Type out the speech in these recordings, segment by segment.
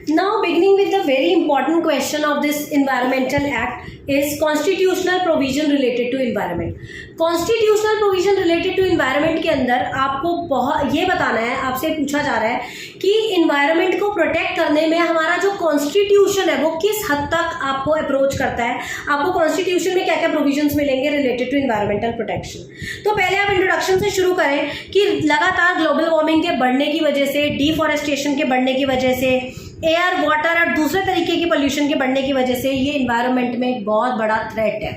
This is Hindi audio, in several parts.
Now, beginning with the very important question of this Environmental Act is constitutional provision related to environment. Constitutional provision related to environment के अंदर आपको बहुत ये बताना है, आपसे पूछा जा रहा है कि environment को protect करने में हमारा जो constitution है वो किस हद तक आपको approach करता है, आपको constitution में क्या क्या provisions मिलेंगे related to environmental protection. तो पहले आप introduction से शुरू करें कि लगातार global warming के बढ़ने की वजह से, deforestation के बढ़ने की वजह से, एयर वाटर और दूसरे तरीके की पोल्यूशन के बढ़ने की वजह से ये इन्वायरमेंट में एक बहुत बड़ा थ्रेट है.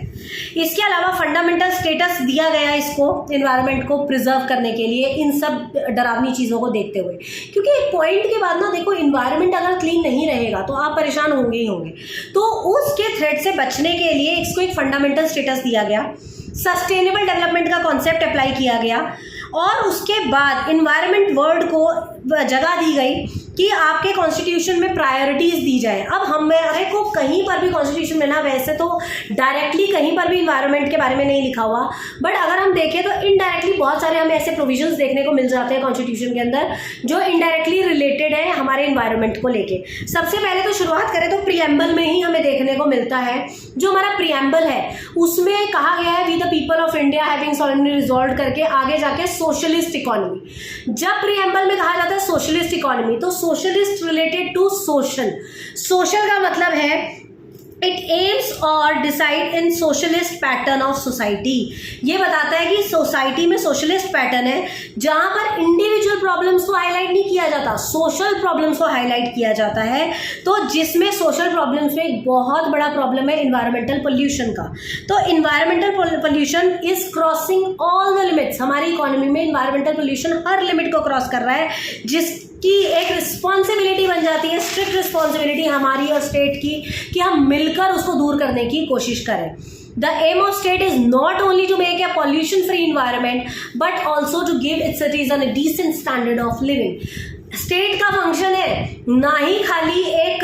इसके अलावा फंडामेंटल स्टेटस दिया गया इसको इन्वायरमेंट को प्रिजर्व करने के लिए इन सब डरावनी चीज़ों को देखते हुए, क्योंकि एक पॉइंट के बाद ना देखो इन्वायरमेंट अगर क्लीन नहीं रहेगा तो आप परेशान होंगे ही होंगे. तो उसके थ्रेट से बचने के लिए इसको एक फंडामेंटल स्टेटस दिया गया, सस्टेनेबल डेवलपमेंट का कॉन्सेप्ट अप्लाई किया गया और उसके बाद इन्वायरमेंट वर्ड को जगह दी गई कि आपके कॉन्स्टिट्यूशन में प्रायोरिटीज़ दी जाए. अब हमारे को कहीं पर भी कॉन्स्टिट्यूशन में ना वैसे तो डायरेक्टली कहीं पर भी इन्वायरमेंट के बारे में नहीं लिखा हुआ, बट अगर हम देखें तो इनडायरेक्टली बहुत सारे हमें ऐसे प्रोविजंस देखने को मिल जाते हैं कॉन्स्टिट्यूशन के अंदर जो इनडायरेक्टली रिलेटेड है हमारे इन्वायरमेंट को लेके. सबसे पहले तो शुरुआत करें तो प्रीएम्बल में ही हमें देखने को मिलता है. जो हमारा प्रीएम्बल है उसमें कहा गया है we the people of India having solemnly resolved करके आगे जाके सोशलिस्ट इकोनॉमी. जब प्रीएम्बल में कहा जाता है सोशलिस्ट इकोनॉमी तो socialist related to social. Social का मतलब है इट एम्स और decide in socialist pattern of society. ये बताता है कि सोसाइटी में सोशलिस्ट पैटर्न है जहां पर इंडिविजुअल प्रॉब्लम्स को हाईलाइट नहीं किया जाता, सोशल प्रॉब्लम्स को हाईलाइट किया जाता है. तो जिसमें सोशल प्रॉब्लम्स में एक बहुत बड़ा प्रॉब्लम है इन्वायरमेंटल पोल्यूशन का. तो environmental pollution is crossing all the limits. हमारी इकोनॉमी में इन्वायरमेंटल पोल्यूशन हर लिमिट को क्रॉस कर रहा है जिसकी एक रिस्पॉन्सिबिलिटी बन जाती है, स्ट्रिक्ट रिस्पॉन्सिबिलिटी हमारी और स्टेट की कि हम मिलकर उसको दूर करने की कोशिश करें. The aim of state is not only to make a pollution-free environment, but also to give its citizens a decent standard of living. State का फंक्शन है ना ही खाली एक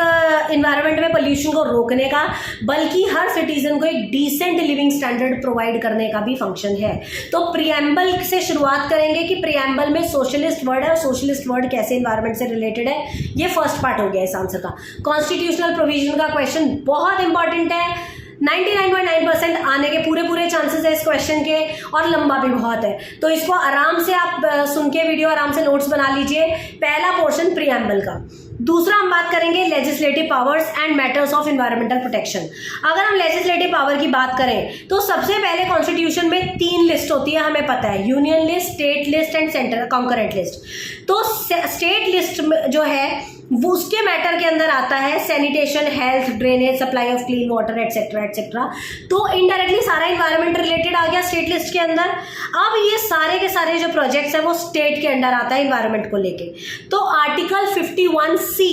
इन्वायरमेंट में पोल्यूशन को रोकने का, बल्कि हर सिटीजन को एक डिसेंट लिविंग स्टैंडर्ड प्रोवाइड करने का भी फंक्शन है. तो प्रीएम्बल से शुरुआत करेंगे कि प्रीएम्बल में सोशलिस्ट वर्ड है और सोशलिस्ट वर्ड कैसे इन्वायरमेंट से रिलेटेड है. ये फर्स्ट पार्ट हो गया इस आंसर का. कॉन्स्टिट्यूशनल प्रोविजन का क्वेश्चन बहुत इंपॉर्टेंट है, 99.9% आने के पूरे चांसेस है इस क्वेश्चन के और लंबा भी बहुत है. तो इसको आराम से आप सुन के वीडियो आराम से नोट्स बना लीजिए. पहला पोर्शन प्रीएम्बल का. दूसरा हम बात करेंगे legislative powers and matters of environmental protection. अगर हम लेजिस्लेटिव पावर की बात करें तो सबसे पहले कॉन्स्टिट्यूशन में 3 लिस्ट होती है, हमें पता है, union list, state list and centre concurrent list. तो स्टेट लिस्ट जो है वो उसके मैटर के अंदर आता है sanitation, health, drainage, supply of clean water etcetera etcetera. तो इनडायरेक्टली सारा इन्वायरमेंट रिलेटेड आ गया स्टेट लिस्ट के अंदर. अब ये सारे के सारे जो प्रोजेक्ट्स है वो स्टेट के अंडर आता है इन्वायरमेंट को लेके. तो आर्टिकल 51C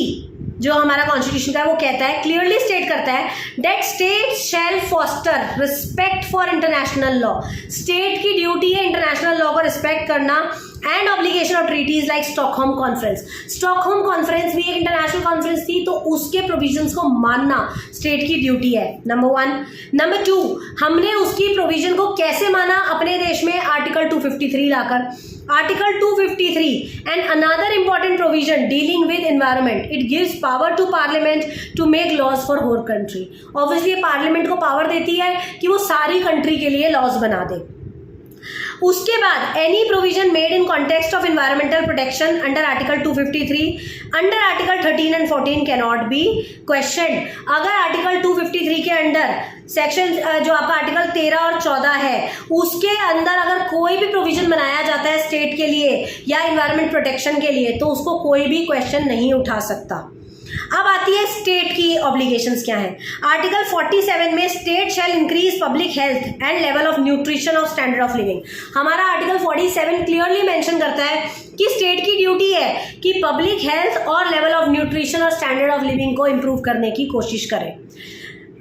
जो हमारा कॉन्स्टिट्यूशन का है वो कहता है, क्लियरली स्टेट करता है that state shall foster respect for international law. State की ड्यूटी है इंटरनेशनल लॉ को रिस्पेक्ट करना and obligation of treaties like Stockholm conference. Stockholm conference भी एक इंटरनेशनल कॉन्फ्रेंस थी, तो उसके प्रोविजंस को मानना स्टेट की ड्यूटी है, नंबर 1. नंबर 2, हमने उसकी प्रोविजन को कैसे माना अपने देश में, आर्टिकल 253 लाकर. Article 253 and another important provision dealing with environment, it gives power to parliament to make laws for whole country. Obviously parliament को पावर देती है कि वो सारी कंट्री के लिए लॉज बना दे. उसके बाद any provision made in context of environmental protection under article 253 under article 13 and 14 can not be question. अगर आर्टिकल 253 के अंडर सेक्शन जो आपका आर्टिकल 13 और 14 है उसके अंदर अगर कोई भी प्रोविजन बनाया जाता है स्टेट के लिए या एनवायरमेंट प्रोटेक्शन के लिए तो उसको कोई भी क्वेश्चन नहीं उठा सकता. अब आती है स्टेट की ऑब्लिगेशंस क्या है. आर्टिकल 47 में state shall increase public health and level of nutrition of standard of living. हमारा आर्टिकल 47 क्लियरली मेंशन करता है कि स्टेट की ड्यूटी है कि पब्लिक हेल्थ और लेवल ऑफ न्यूट्रिशन और स्टैंडर्ड ऑफ लिविंग को इम्प्रूव करने की कोशिश करें.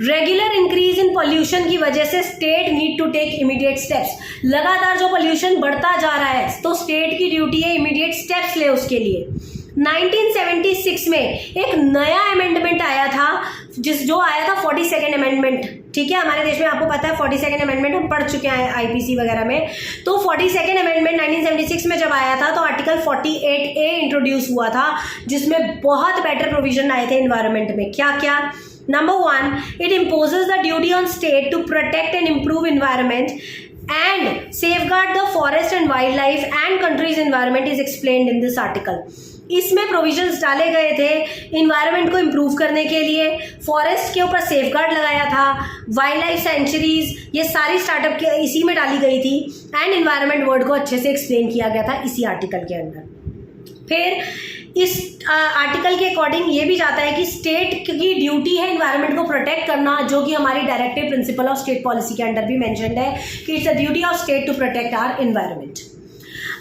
रेगुलर इंक्रीज इन पॉल्यूशन की वजह से state need to take immediate steps. लगातार जो पॉल्यूशन बढ़ता जा रहा है तो स्टेट की ड्यूटी है इमीडिएट स्टेप्स ले उसके लिए. 1976 में एक नया अमेंडमेंट आया था, जो आया था 42nd अमेंडमेंट। ठीक है, हमारे देश में आपको पता है 42nd अमेंडमेंट हम पढ़ चुके हैं आईपीसी वगैरह में। तो 42nd अमेंडमेंट 1976 में जब आया था तो आर्टिकल 48A इंट्रोड्यूस हुआ था, जिसमें बहुत बेटर प्रोविजन आए थे एनवायरनमेंट में। क्या क्या? Number 1, it imposes the duty on state to protect and improve environment and safeguard the forest and wildlife and country's environment is explained in this article. इसमें प्रोविजंस डाले गए थे इन्वायरमेंट को इम्प्रूव करने के लिए, फॉरेस्ट के ऊपर सेफगार्ड लगाया था, वाइल्ड लाइफ सेंचुरीज, ये सारी स्टार्टअप के इसी में डाली गई थी, एंड इन्वायरमेंट वर्ड को अच्छे से एक्सप्लेन किया गया था इसी आर्टिकल के अंदर। फिर इस आर्टिकल के अकॉर्डिंग ये भी जाता है कि स्टेट की ड्यूटी है इन्वायरमेंट को प्रोटेक्ट करना, जो कि हमारी directive principle of state policy के अंडर भी मेंशन्ड है कि it's a duty of state to protect our environment.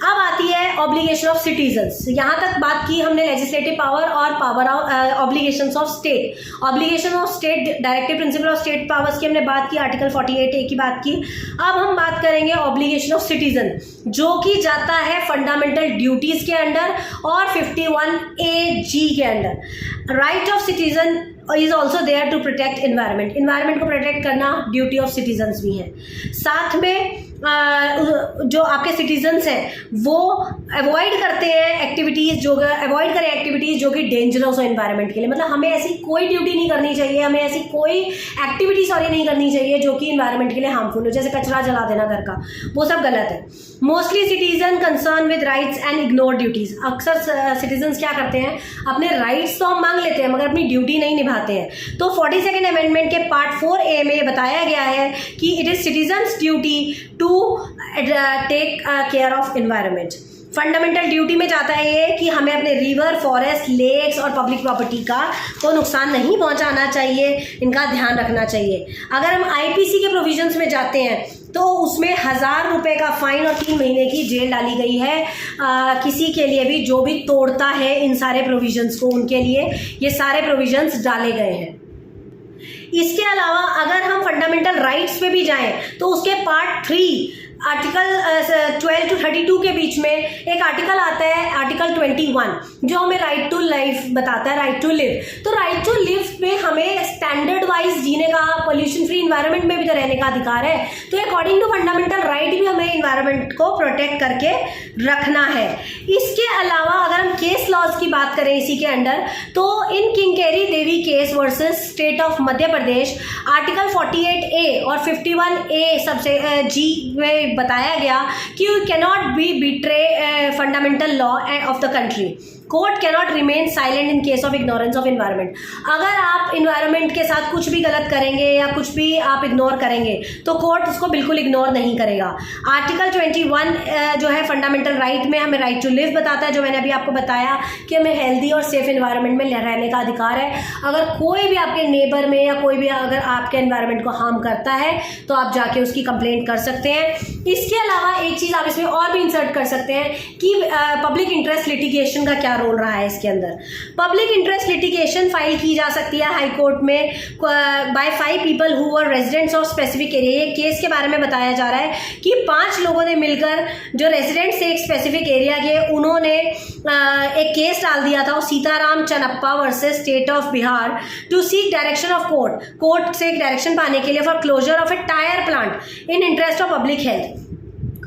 अब आती है ऑब्लिगेशन ऑफ सिटीजन्स। यहाँ तक बात की हमने लेजिस्लेटिव पावर और power of obligations of state. Obligation of state, directive principle of state powers की हमने बात की, आर्टिकल 48A की बात की। अब हम बात करेंगे ऑब्लिगेशन ऑफ सिटीजन, जो कि जाता है फंडामेंटल ड्यूटीज के अंडर और 51AG के under. Right of citizen is also there to protect environment. Environment को प्रोटेक्ट करना ड्यूटी ऑफ सिटीजन्स भी है। साथ में जो आपके सिटीजन्स हैं वो अवॉइड करते हैं एक्टिविटीज़, जो अवॉइड करें एक्टिविटीज़ जो कि डेंजरस हो इन्वायरमेंट के लिए। मतलब हमें ऐसी कोई ड्यूटी नहीं करनी चाहिए, हमें ऐसी कोई एक्टिविटी नहीं करनी चाहिए जो कि इन्वायरमेंट के लिए हार्मफुल हो, जैसे कचरा जला देना घर का, वो सब गलत है। Mostly citizen concern with rights and ignore duties. अक्सर सिटीजन्स क्या करते हैं, अपने राइट्स तो हम मांग लेते हैं मगर अपनी ड्यूटी नहीं निभाते हैं। तो 42nd अमेंडमेंट के पार्ट 4A में बताया गया है कि it is citizens duty to take care of environment. Fundamental duty में जाता है ये कि हमें अपने रिवर, फॉरेस्ट, लेक्स और पब्लिक प्रॉपर्टी को नुकसान नहीं पहुंचाना चाहिए, इनका ध्यान रखना चाहिए। अगर हम आईपीसी के प्रोविजंस में जाते हैं तो उसमें 1000 रुपये का फाइन और 3 महीने की जेल डाली गई है किसी के लिए भी जो भी तोड़ता है इन सारे प्रोविजंस को, उनके लिए ये सारे प्रोविजंस डाले गए हैं। इसके अलावा अगर हम फंडामेंटल राइट्स पे भी जाएं तो उसके पार्ट 3 आर्टिकल 12 to 32 के बीच में एक आर्टिकल आता है, आर्टिकल 21, जो हमें राइट टू लाइफ बताता है, राइट टू लिव। तो राइट टू लिव में हमें स्टैंडर्ड वाइज जीने का, पोल्यूशन फ्री इन्वायरमेंट में भी तो रहने का अधिकार है। तो अकॉर्डिंग टू फंडामेंटल राइट भी हमें इन्वायरमेंट को प्रोटेक्ट करके रखना है। इसके अलावा अगर हम केस लॉज की बात करें इसी के अंडर, तो in Kinkeri Devi case versus state of Madhya Pradesh, article 48A और 51A सबसे G में बताया गया कि you cannot be betray fundamental law of the country. Court cannot remain silent in case of ignorance of environment. अगर आप इन्वायरमेंट के साथ कुछ भी गलत करेंगे या कुछ भी आप इग्नोर करेंगे तो कोर्ट उसको बिल्कुल इग्नोर नहीं करेगा। आर्टिकल 21 जो है फंडामेंटल राइट में हमें राइट टू लिव बताता है, जो मैंने अभी आपको बताया कि हमें हेल्दी और सेफ इन्वायरमेंट में रहने का अधिकार है। अगर कोई भी आपके नेबर में या कोई भी अगर आपके इन्वायरमेंट को हार्म करता है तो आप जाके उसकी कंप्लेंट कर सकते हैं। इसके अलावा एक चीज़ आप इसमें और भी इंसर्ट कर सकते हैं कि पब्लिक इंटरेस्ट लिटिगेशन का क्या रोल रहा है इसके अंदर। पब्लिक इंटरेस्ट लिटिगेशन फाइल की जा सकती है हाई कोर्ट में by 5 people who were residents of specific area. ये केस के बारे में बताया जा रहा है कि 5 लोगों ने मिलकर जो रेजिडेंट्स थे एक स्पेसिफिक एरिया के, उन्होंने एक केस डाल दिया था, Sitaram Channappa versus state of Bihar, to seek direction of court से एक डायरेक्शन पाने के लिए for closure of a tyre plant in interest of public health.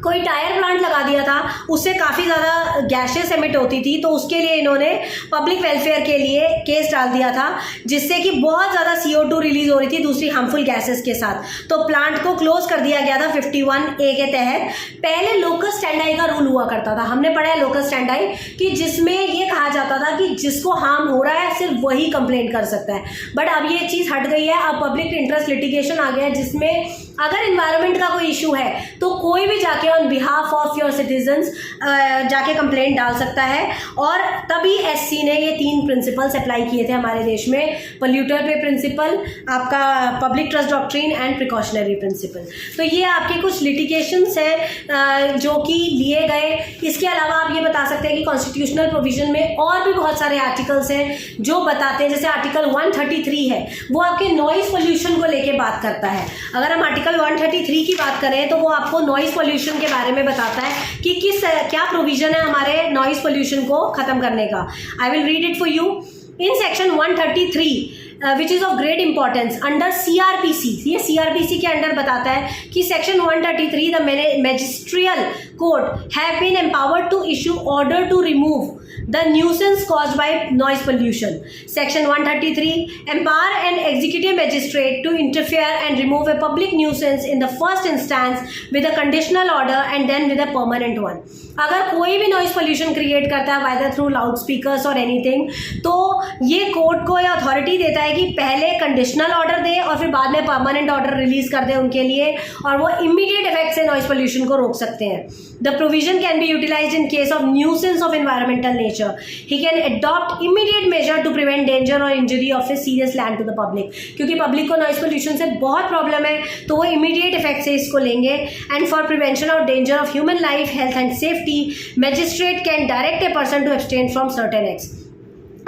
कोई टायर प्लांट लगा दिया था, उससे काफ़ी ज़्यादा गैसेस एमिट होती थी, तो उसके लिए इन्होंने पब्लिक वेलफेयर के लिए केस डाल दिया था, जिससे कि बहुत ज़्यादा CO2 रिलीज हो रही थी दूसरी हार्मफुल गैसेस के साथ। तो प्लांट को क्लोज कर दिया गया था 51A के तहत। पहले लोकस स्टैंडाई का रूल हुआ करता था, हमने पढ़ा है लोकस स्टैंडाई, कि जिसमें ये कहा जाता था कि जिसको हार्म हो रहा है सिर्फ वही कंप्लेंट कर सकता है। बट अब ये चीज़ हट गई है, अब पब्लिक इंटरेस्ट लिटिगेशन आ गया है, जिसमें अगर इन्वायरमेंट का कोई इशू है तो कोई भी जाके on behalf of your citizens जाके कंप्लेंट डाल सकता है। और तभी SC ने ये 3 प्रिंसिपल्स अप्लाई किए थे हमारे देश में, पोल्यूटर पे प्रिंसिपल, आपका public trust doctrine and precautionary principle. तो ये आपके कुछ लिटिगेशंस हैं जो कि लिए गए। इसके अलावा आप ये बता सकते हैं कि कॉन्स्टिट्यूशनल प्रोविजन में और भी बहुत सारे आर्टिकल्स हैं जो बताते हैं, जैसे आर्टिकल 133 है, वो आपके नॉइज पोल्यूशन को लेके बात करता है। अगर हम आर्टिकल 133 की बात करें तो वो आपको नॉइज पोल्यूशन के के बारे में बताता है कि क्या प्रोविजन है हमारे नॉइज पोल्यूशन को खत्म करने का। I will read it for you. In section 133 which is of great importance under CRPC, ये CRPC के अंडर बताता है कि सेक्शन 133 the magisterial court have been empowered to issue order to remove the nuisance caused by noise pollution. Section 133 empower an executive magistrate to interfere and remove a public nuisance in the first instance with a conditional order and then with a permanent one. अगर कोई भी नॉइज पोल्यूशन क्रिएट करता है वाइदर थ्रू लाउड स्पीकर्स और एनीथिंग, तो ये कोर्ट को ये अथॉरिटी देता है कि पहले कंडीशनल ऑर्डर दे और फिर बाद में परमानेंट ऑर्डर रिलीज कर दे उनके लिए, और वो इमीडिएट इफेक्ट से नॉइज पोल्यूशन को रोक सकते हैं। The provision can be utilised in case of nuisance of environmental nature. He can adopt immediate measure to prevent danger और injury of a serious land to the public. क्योंकि पब्लिक को नॉइज पोल्यूशन से बहुत प्रॉब्लम है, तो वो इमीडिएट इफेक्ट से इसको लेंगे। And for prevention of danger of human life, health and safety, magistrate can direct a person to abstain from certain acts.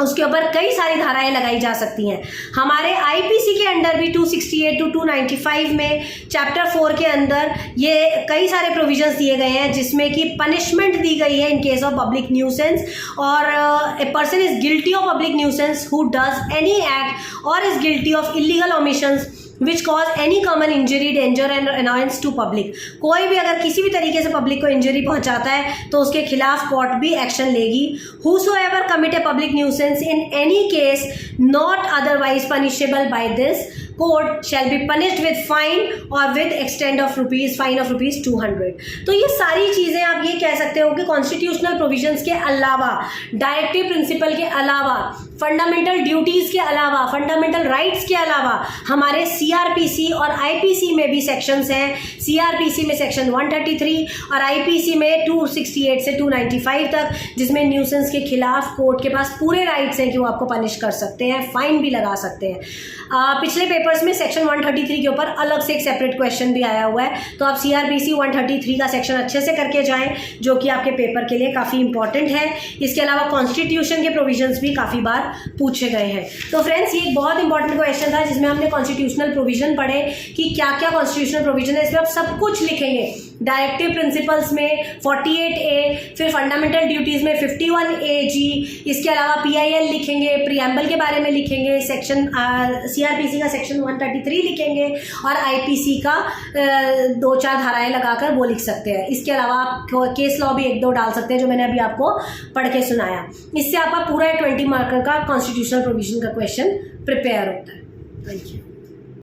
उसके ऊपर कई सारी धाराएं लगाई जा सकती हैं। हमारे IPC के अंडर भी 268 to 295 में चैप्टर 4 के अंदर ये कई सारे प्रोविजंस दिए गए हैं, जिसमें कि पनिशमेंट दी गई है in case of public nuisance, और a person is guilty of public nuisance who does any act और is guilty of illegal omissions which cause any common injury, danger and annoyance to public. कोई भी अगर किसी भी तरीके से पब्लिक को इंजरी पहुंचाता है तो उसके खिलाफ कोर्ट भी एक्शन लेगी। Whosoever commit a public nuisance in any case not otherwise punishable by this court shall be punished with fine और with extend of fine of rupees 200। तो ये सारी चीज़ें आप ये कह सकते हो कि कॉन्स्टिट्यूशनल प्रोविजंस के अलावा, डायरेक्टिव प्रिंसिपल के अलावा, फंडामेंटल ड्यूटीज़ के अलावा, फंडामेंटल राइट्स के अलावा हमारे CRPC और IPC में भी सेक्शंस हैं। CRPC में सेक्शन 133 और IPC में 268 से 295 तक, जिसमें न्यूसेंस के खिलाफ कोर्ट के पास पूरे राइट्स हैं कि वो आपको पनिश कर सकते हैं, फाइन भी लगा सकते हैं। पिछले पेपर्स में सेक्शन 133 के ऊपर अलग से एक सेपरेट क्वेश्चन भी आया हुआ है, तो आप CRPC 133 का सेक्शन अच्छे से करके जाएं, जो कि आपके पेपर के लिए काफ़ी इंपॉर्टेंट है। इसके अलावा कॉन्स्टिट्यूशन के प्रोविजंस भी काफ़ी बार पूछे गए हैं। तो फ्रेंड्स, ये एक बहुत इंपॉर्टेंट क्वेश्चन था जिसमें हमने कॉन्स्टिट्यूशनल प्रोविजन पढ़े कि क्या क्या कॉन्स्टिट्यूशनल प्रोविजन है। इसमें आप सब कुछ लिखेंगे। डायरेक्टिव प्रिंसिपल्स में 48A, फिर फंडामेंटल ड्यूटीज़ में 51AG, इसके अलावा PIL लिखेंगे, प्रीएम्बल के बारे में लिखेंगे, सेक्शन CRPC का सेक्शन 133 लिखेंगे, और IPC का 2-4 धाराएं लगाकर वो लिख सकते हैं। इसके अलावा आप केस लॉ भी 1-2 डाल सकते हैं, जो मैंने अभी आपको पढ़ के सुनाया। इससे आपका पूरा 20 मार्कर का कॉन्स्टिट्यूशनल प्रोविजन का क्वेश्चन प्रिपेयर होता है। Thank you.